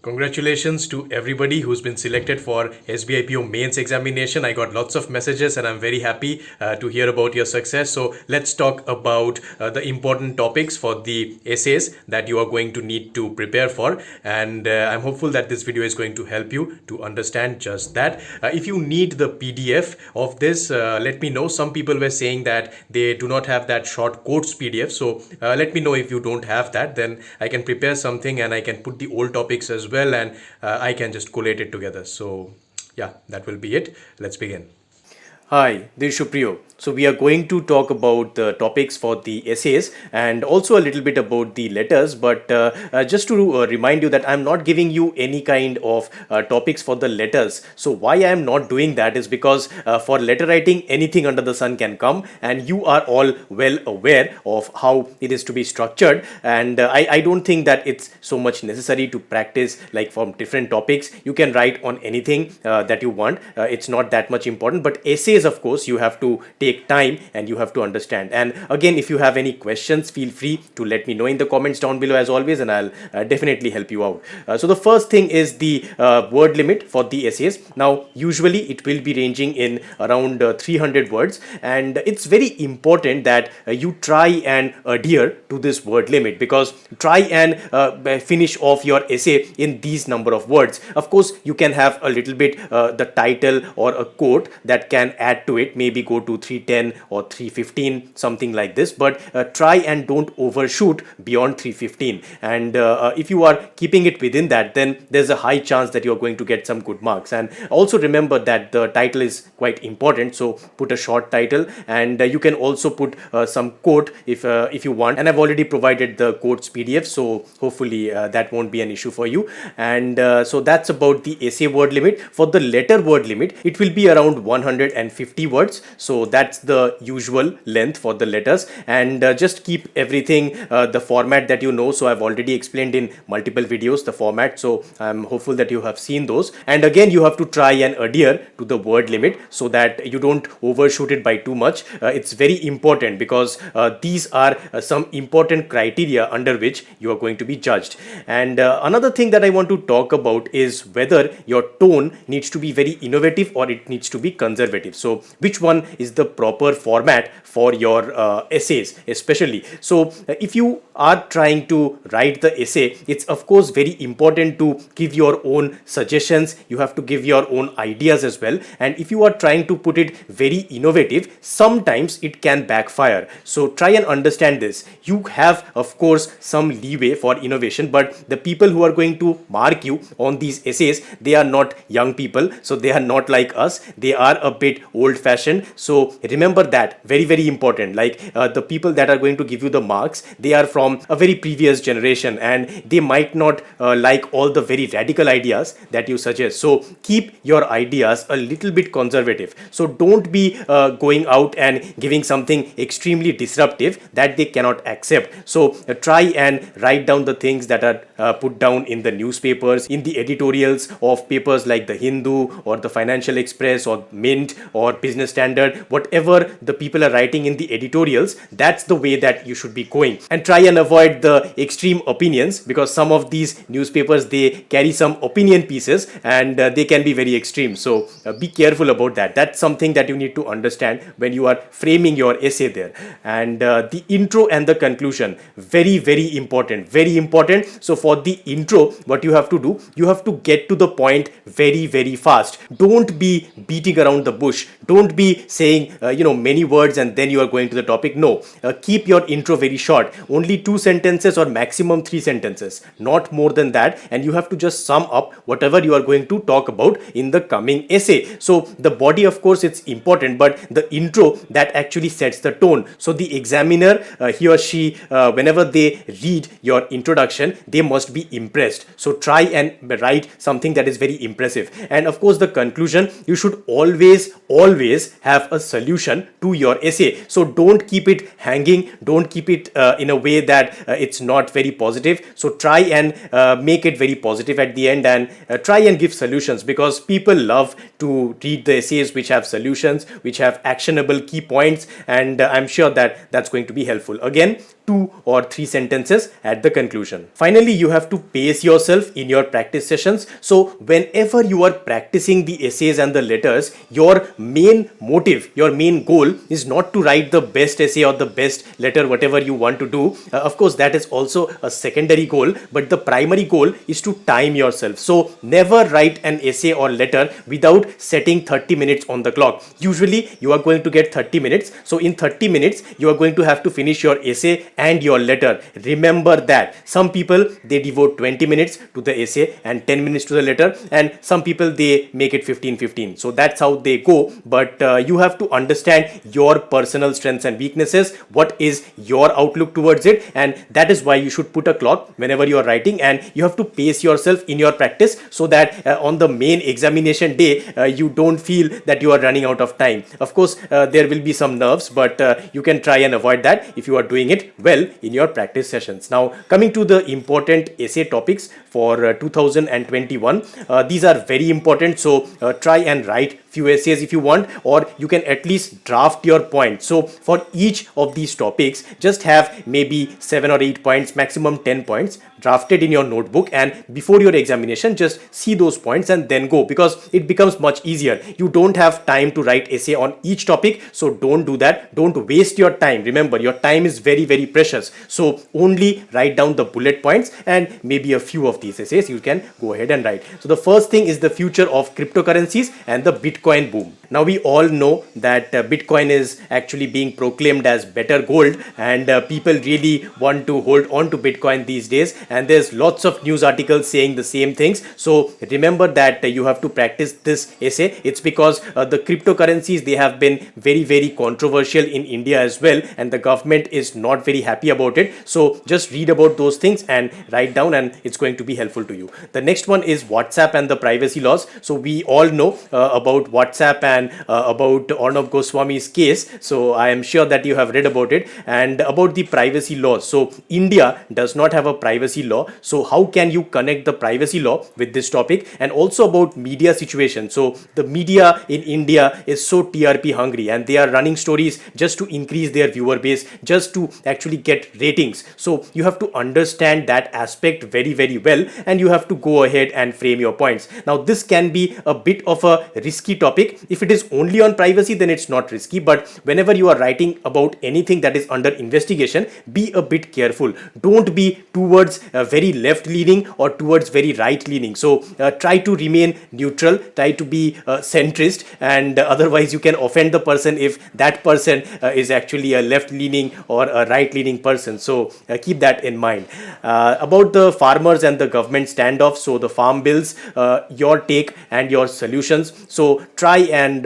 Congratulations to everybody who's been selected for SBIPO mains examination. I got lots of messages and I'm very happy to hear about your success. So let's talk about the important topics for the essays that you are going to need to prepare for. And I'm hopeful that this video is going to help you to understand just that. If you need the PDF of this, let me know. Some people were saying that they do not have that short quotes PDF. So let me know if you don't have that. Then I can prepare something and I can put the old topics as well, and I can just collate it together. So yeah, that will be it. Let's begin. Hi, this is Shupriyo. So we are going to talk about the topics for the essays and also a little bit about the letters, but just to remind you that I'm not giving you any kind of topics for the letters. So why I am not doing that is because for letter writing, anything under the sun can come, and you are all well aware of how it is to be structured, and I don't think that it's so much necessary to practice like from different topics. You can write on anything that you want. It's not that much important, but essays, of course, you have to take time and you have to understand. And again, if you have any questions, feel free to let me know in the comments down below as always, and I'll definitely help you out. So the first thing is the word limit for the essays. Now usually it will be ranging in around 300 words, and it's very important that you try and adhere to this word limit, because try and finish off your essay in these number of words. Of course, you can have a little bit the title or a quote that can add to it, maybe go to 310 or 315, something like this, but try and don't overshoot beyond 315. And if you are keeping it within that, then there's a high chance that you're going to get some good marks. And also remember that the title is quite important, so put a short title, and you can also put some quote if you want, and I've already provided the quotes PDF, so hopefully that won't be an issue for you. And so that's about the essay word limit. For the letter word limit, it will be around 150 words, so that's the usual length for the letters. And just keep everything the format that you know. So I've already explained in multiple videos the format, so I'm hopeful that you have seen those. And again, you have to try and adhere to the word limit so that you don't overshoot it by too much. It's very important because these are some important criteria under which you are going to be judged. And another thing that I want to talk about is whether your tone needs to be very innovative or it needs to be conservative. So which one is the proper format for your essays especially? So if you are trying to write the essay, it's of course very important to give your own suggestions. You have to give your own ideas as well, and if you are trying to put it very innovative, sometimes it can backfire. So try and understand this. You have of course some leeway for innovation, but the people who are going to mark you on these essays, they are not young people, so they are not like us, they are a bit old fashioned. So remember that, very important. Like the people that are going to give you the marks, they are from a very previous generation, and they might not like all the very radical ideas that you suggest. So keep your ideas a little bit conservative. So don't be going out and giving something extremely disruptive that they cannot accept. So try and write down the things that are put down in the newspapers, in the editorials of papers like the Hindu or the Financial Express or Mint or Business Standard. Whatever the people are writing in the editorials, that's the way that you should be going. And try and avoid the extreme opinions, because some of these newspapers, they carry some opinion pieces and they can be very extreme. So be careful about that. That's something that you need to understand when you are framing your essay there. And the intro and the conclusion, very important, very important. So for the intro, what you have to do, you have to get to the point very fast. Don't be beating around the bush. Don't be saying many words and then you are going to the topic. No, keep your intro very short, only 2 sentences or maximum 3 sentences, not more than that. And you have to just sum up whatever you are going to talk about in the coming essay. So the body, of course, it's important, but the intro, that actually sets the tone. So the examiner, he or she, whenever they read your introduction, they must be impressed. So try and write something that is very impressive. And of course, the conclusion, you should always have a solution to your essay. So don't keep it hanging, don't keep it in a way that it's not very positive. So try and make it very positive at the end, and try and give solutions, because people love to read the essays which have solutions, which have actionable key points, and I'm sure that that's going to be helpful. Again, 2 or 3 sentences at the conclusion. Finally, you have to pace yourself in your practice sessions. So whenever you are practicing the essays and the letters, your main motive, your main goal is not to write the best essay or the best letter, whatever you want to do. Of course, that is also a secondary goal, but the primary goal is to time yourself. So never write an essay or letter without setting 30 minutes on the clock. Usually you are going to get 30 minutes. So in 30 minutes, you are going to have to finish your essay and your letter. Remember that. Some people, they devote 20 minutes to the essay and 10 minutes to the letter, and some people, they make it 15-15. So that's how they go. But you have to understand your personal strengths and weaknesses, what is your outlook towards it, and that is why you should put a clock whenever you are writing, and you have to pace yourself in your practice so that on the main examination day you don't feel that you are running out of time. Of course, there will be some nerves, but you can try and avoid that if you are doing it well in your practice sessions. Now, coming to the important essay topics for 2021, these are very important. So try and write few essays if you want, or you can at least draft your points. So for each of these topics, just have maybe 7 or 8 points, maximum 10 points drafted in your notebook, and before your examination, just see those points and then go, because it becomes much easier. You don't have time to write essay on each topic, so don't do that. Don't waste your time. Remember, your time is very, very precious. So only write down the bullet points, and maybe a few of these essays you can go ahead and write. So the first thing is the future of cryptocurrencies and the Bitcoin boom. Now we all know that Bitcoin is actually being proclaimed as better gold, and people really want to hold on to Bitcoin these days, and there's lots of news articles saying the same things. So remember that you have to practice this essay. It's because the cryptocurrencies, they have been very, very controversial in India as well, and the government is not very happy about it. So just read about those things and write down, and it's going to be helpful to you. The next one is WhatsApp and the privacy laws. So we all know about WhatsApp and about Arnab Goswami's case. So I am sure that you have read about it, and about the privacy laws. So India does not have a privacy law. So how can you connect the privacy law with this topic? And also about media situation. So the media in India is so TRP hungry, and they are running stories just to increase their viewer base, just to actually get ratings. So you have to understand that aspect very, very well, and you have to go ahead and frame your points. Now this can be a bit of a risky topic. If it is only on privacy, then it's not risky, but whenever you are writing about anything that is under investigation, be a bit careful. Don't be towards very left leaning or towards very right leaning. So try to remain neutral, try to be centrist, and otherwise you can offend the person if that person is actually a left leaning or a right leaning person. So keep that in mind. About the farmers and the government standoff, so the farm bills, your take and your solutions. So try and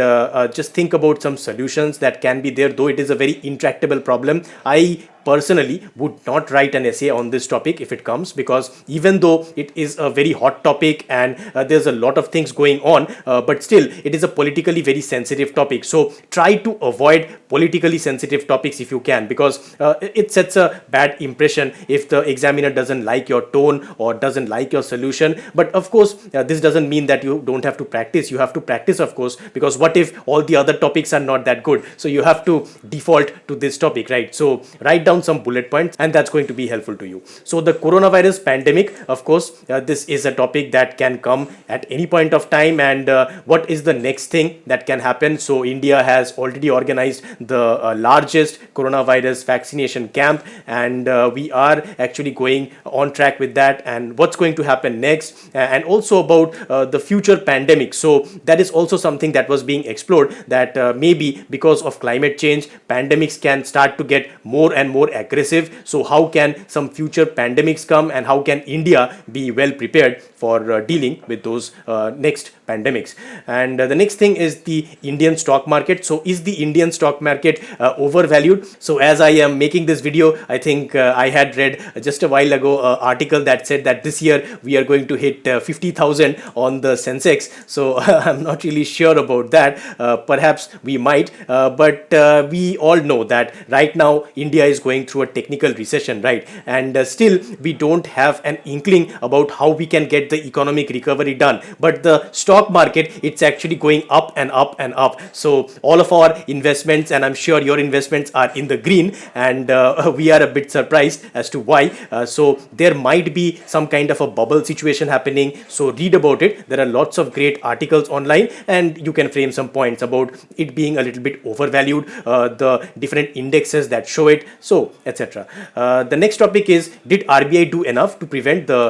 just think about some solutions that can be there, though it is a very intractable problem. I personally would not write an essay on this topic if it comes, because even though it is a very hot topic and there's a lot of things going on, but still it is a politically very sensitive topic. So try to avoid politically sensitive topics if you can, because it sets a bad impression if the examiner doesn't like your tone or doesn't like your solution. But of course, this doesn't mean that you don't have to practice. You have to practice, of course, because what if all the other topics are not that good? So you have to default to this topic, right? So write down some bullet points, and that's going to be helpful to you. So the coronavirus pandemic, of course, this is a topic that can come at any point of time, and what is the next thing that can happen? So India has already organized the largest coronavirus vaccination camp, and we are actually going on track with that, and what's going to happen next, and also about the future pandemic. So that is also something that was being explored, that maybe because of climate change, pandemics can start to get more and more aggressive. So how can some future pandemics come, and how can India be well prepared for dealing with those next pandemics? And the next thing is the Indian stock market. So is the Indian stock market overvalued? So as I am making this video, I think I had read just a while ago an article that said that this year we are going to hit 50,000 on the Sensex. So I'm not really sure about that. Perhaps we might, but we all know that right now India is going going through a technical recession, right? And still we don't have an inkling about how we can get the economic recovery done. But the stock market, it's actually going up and up and up. So all of our investments, and I'm sure your investments, are in the green, and we are a bit surprised as to why. So there might be some kind of a bubble situation happening. So read about it. There are lots of great articles online, and you can frame some points about it being a little bit overvalued, the different indexes that show it, so etc. The next topic is, did RBI do enough to prevent the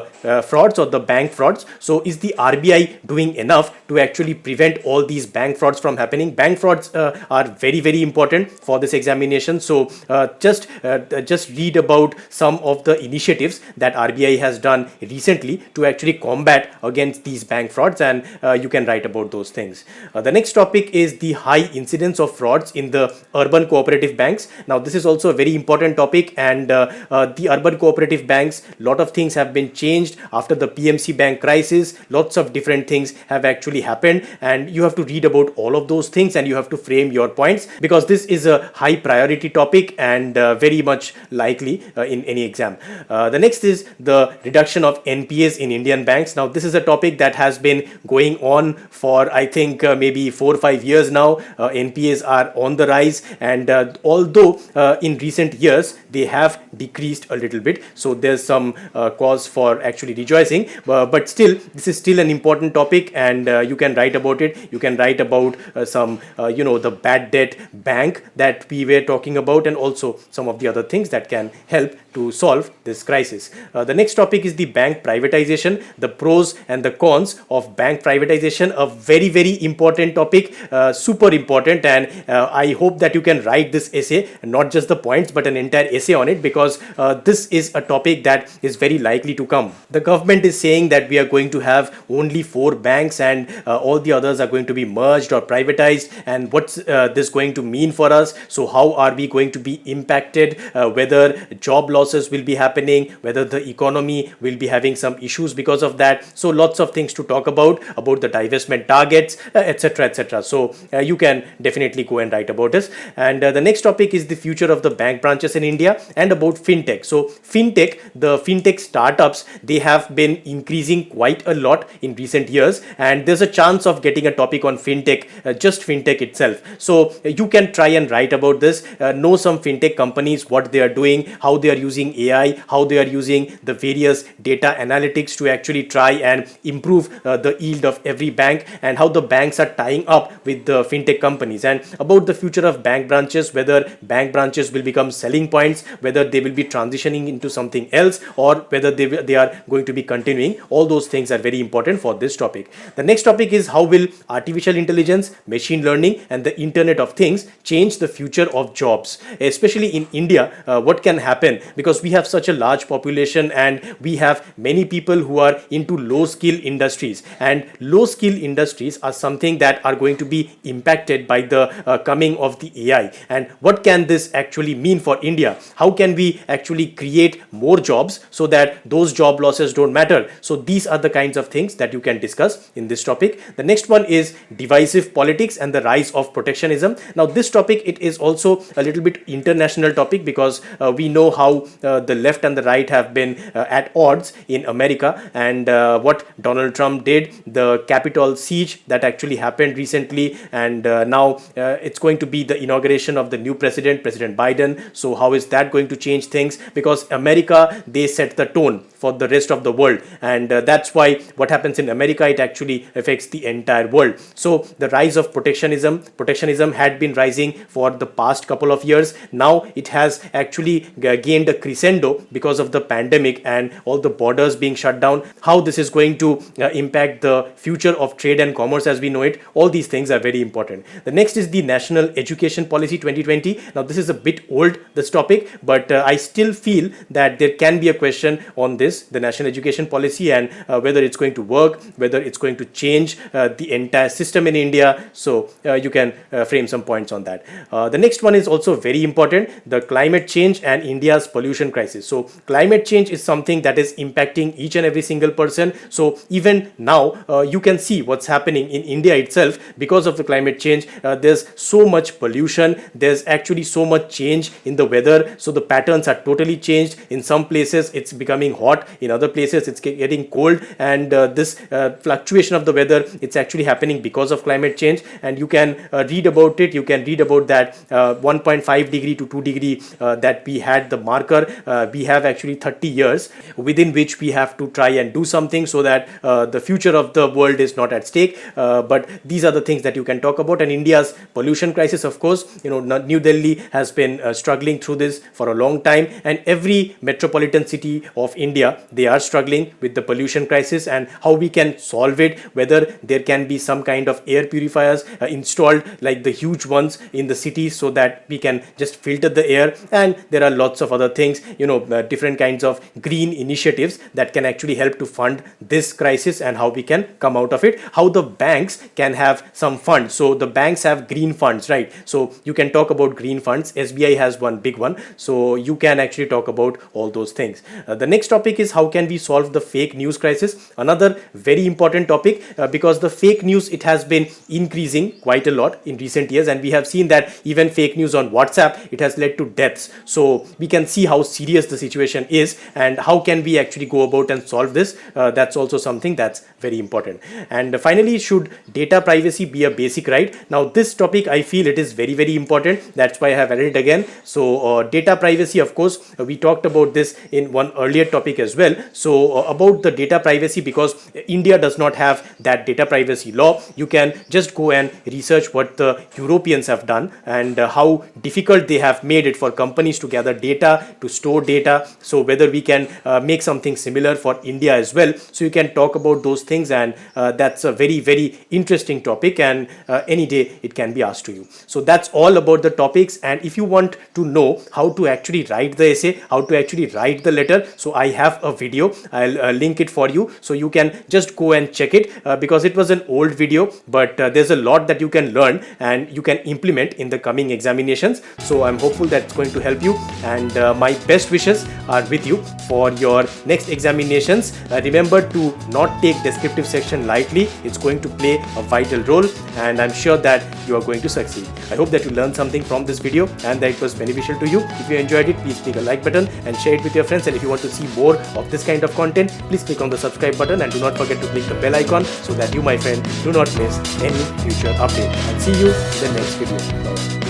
frauds or the bank frauds? So is the RBI doing enough to actually prevent all these bank frauds from happening? Bank frauds are very, very important for this examination. So just read about some of the initiatives that RBI has done recently to actually combat against these bank frauds, and you can write about those things. The next topic is the high incidence of frauds in the urban cooperative banks. Now this is also a very important topic, and the urban cooperative banks, lot of things have been changed after the PMC bank crisis. Lots of different things have actually happened, and you have to read about all of those things, and you have to frame your points, because this is a high priority topic and very much likely in any exam. The next is the reduction of NPAs in Indian banks. Now this is a topic that has been going on for, I think, maybe 4 or 5 years now. NPAs are on the rise, and although in recent years they have decreased a little bit, so there's some cause for actually rejoicing, but still this is still an important topic, and you can write about it. You can write about some the bad debt bank that we were talking about, and also some of the other things that can help to solve this crisis. The next topic is the bank privatization, the pros and the cons of bank privatization. A very, very important topic, super important, and I hope that you can write this essay, not just the points but an entire essay on it, because this is a topic that is very likely to come. The government is saying that we are going to have only 4 banks, and all the others are going to be merged or privatized, and what's this going to mean for us? So how are we going to be impacted? Whether job losses will be happening, whether the economy will be having some issues because of that. So lots of things to talk about the divestment targets, etc, etc. So you can definitely go and write about this. And the next topic is the future of the bank branches in India, and about fintech. So the fintech startups, they have been increasing quite a lot in recent years, and there's a chance of getting a topic on fintech, just fintech itself. So you can try and write about this, know some fintech companies, what they are doing, how they are using AI, how they are using the various data analytics to actually try and improve the yield of every bank, and how the banks are tying up with the fintech companies, and about the future of bank branches, whether bank branches will become selling points, whether they will be transitioning into something else, or whether they are going to be continuing. All those things are very important for this topic. The next topic is, how will artificial intelligence, machine learning, and the Internet of Things change the future of jobs, especially in India? What can happen, because we have such a large population, and we have many people who are into low skill industries, and low skill industries are something that are going to be impacted by the coming of the AI. And what can this actually mean for India? How can we actually create more jobs so that those job losses don't matter? So these are the kinds of things that you can discuss in this topic. The next one is divisive politics and the rise of protectionism. Now this topic, it is also a little bit international topic, because we know how the left and the right have been at odds in America, and what Donald Trump did, the Capitol siege that actually happened recently, and now it's going to be the inauguration of the new President Biden. So how is that going to change things? Because America, they set the tone for the rest of the world, and that's why what happens in America, it actually affects the entire world. So the rise of protectionism had been rising for the past couple of years. Now it has actually gained a crescendo because of the pandemic and all the borders being shut down. How this is going to impact the future of trade and commerce as we know it, all these things are very important. The next is the National Education Policy 2020. Now this is a bit old, this topic, but I still feel that there can be a question on this, the National Education Policy, and whether it's going to work, whether it's going to change the entire system in India. So you can frame some points on that. The next one is also very important, the climate change and India's pollution crisis. So climate change is something that is impacting each and every single person. So even now you can see what's happening in India itself because of the climate change. There's so much pollution, there's actually so much change in the weather. So the patterns are totally changed. In some places it's becoming hot, in other places it's getting cold, and this fluctuation of the weather, it's actually happening because of climate change. And you can read about it. You can read about that 1.5 degree to 2 degree that we had the marker. We have actually 30 years within which we have to try and do something so that the future of the world is not at stake. But these are the things that you can talk about. And India's pollution crisis, of course, New Delhi has been struggling through this for a long time, and every metropolitan city of India, they are struggling with the pollution crisis and how we can solve it, whether there can be some kind of air purifiers installed like the huge ones in the cities so that we can just filter the air. And there are lots of other things, different kinds of green initiatives that can actually help to fund this crisis and how we can come out of it, how the banks can have some funds. So the banks have green funds, right? So you can talk about green funds. SBI has one big one, so you can actually talk about all those things. The next topic is how can we solve the fake news crisis. Another very important topic, because the fake news, it has been increasing quite a lot in recent years, and we have seen that even fake news on WhatsApp, it has led to deaths. So we can see how serious the situation is and how can we actually go about and solve this. That's also something that's very important. And finally, should data privacy be a basic right? Now this topic, I feel it is very, very important. That's why I have added it again. So data privacy, of course, we talked about this in one earlier topic as well. So about the data privacy, because India does not have that data privacy law, you can just go and research what the Europeans have done and how difficult they have made it for companies to gather data, to store data. So whether we can make something similar for India as well. So you can talk about those things, and that's a very, very interesting topic, and any day it can be asked to you. So that's all about the topics. And if you want to know how to actually write the essay, how to actually write the letter, so I have a video. I'll link it for you, so you can just go and check it, because it was an old video, but there's a lot that you can learn and you can implement in the coming examinations. So I'm hopeful that's going to help you, and my best wishes are with you for your next examinations. Remember to not take descriptive section lightly. It's going to play a vital role, and I'm sure that you are going to succeed. I hope that you learned something from this video and that it was beneficial to you. If you enjoyed it, please click a like button and share it with your friends. And if you want to see more of this kind of content, please click on the subscribe button, and do not forget to click the bell icon so that you, my friend, do not miss any future update. I'll see you in the next video. Bye.